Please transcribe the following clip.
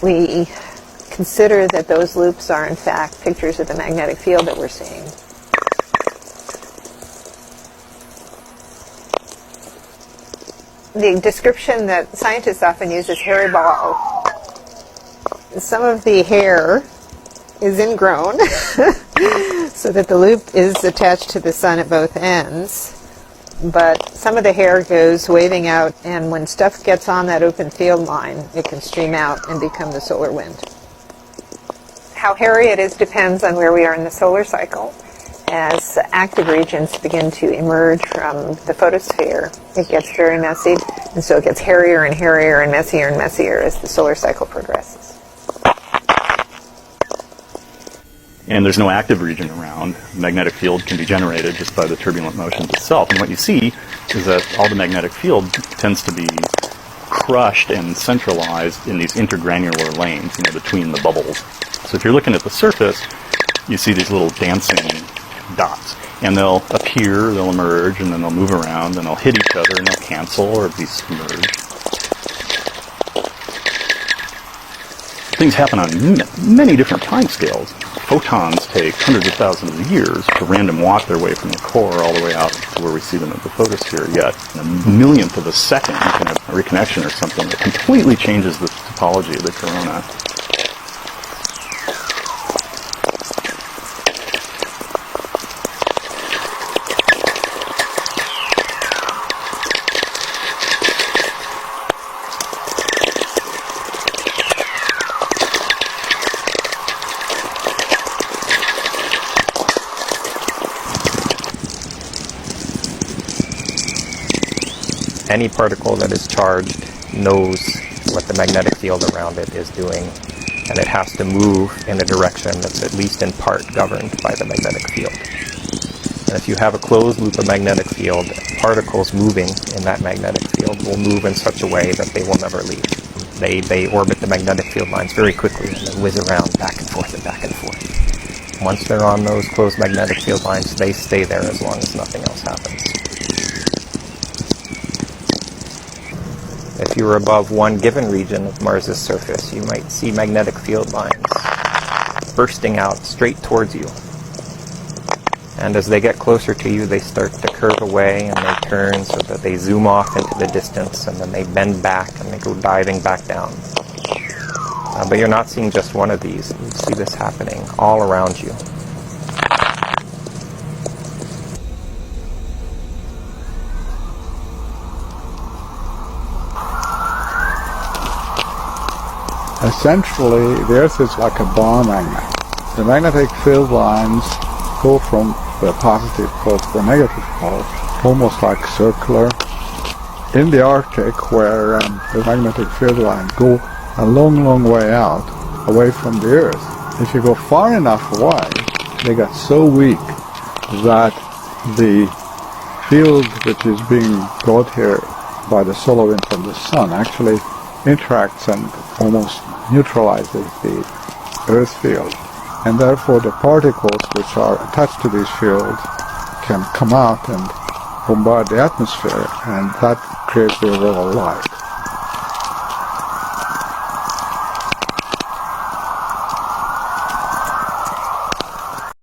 we consider that those loops are in fact pictures of the magnetic field that we're seeing. The description that scientists often use is hairy ball. Some of the hair is ingrown so that the loop is attached to the sun at both ends, but some of the hair goes waving out, and when stuff gets on that open field line, it can stream out and become the solar wind. How hairy it is depends on where we are in the solar cycle. As active regions begin to emerge from the photosphere, it gets very messy, and so it gets hairier and hairier and messier as the solar cycle progresses. And there's no active region around. The magnetic field can be generated just by the turbulent motions itself. And what you see is that all the magnetic field tends to be crushed and centralized in these intergranular lanes, between the bubbles. So if you're looking at the surface, you see these little dancing dots. And they'll appear, they'll emerge, and then they'll move around, and they'll hit each other, and they'll cancel or be submerged. Things happen on many different time scales. Photons take hundreds of thousands of years to random walk their way from the core all the way out to where we see them at the photosphere. Yet, in a millionth of a second, you can have a reconnection or something that completely changes the topology of the corona. Any particle that is charged knows what the magnetic field around it is doing, and it has to move in a direction that's at least in part governed by the magnetic field. And if you have a closed loop of magnetic field, particles moving in that magnetic field will move in such a way that they will never leave. They orbit the magnetic field lines very quickly, and they whiz around back and forth and back and forth. Once they're on those closed magnetic field lines, they stay there as long as nothing else happens. If you were above one given region of Mars's surface, you might see magnetic field lines bursting out straight towards you. And as they get closer to you, they start to curve away and they turn so that they zoom off into the distance, and then they bend back and they go diving back down. But you're not seeing just one of these. You see this happening all around you. Essentially, the Earth is like a bar magnet. The magnetic field lines go from the positive pole to the negative pole, almost like circular. In the Arctic, where the magnetic field lines go a long, long way out, away from the Earth, if you go far enough away, they get so weak that the field which is being brought here by the solar wind from the sun actually interacts and almost neutralizes the Earth field. And therefore the particles which are attached to these fields can come out and bombard the atmosphere, and that creates the auroral light.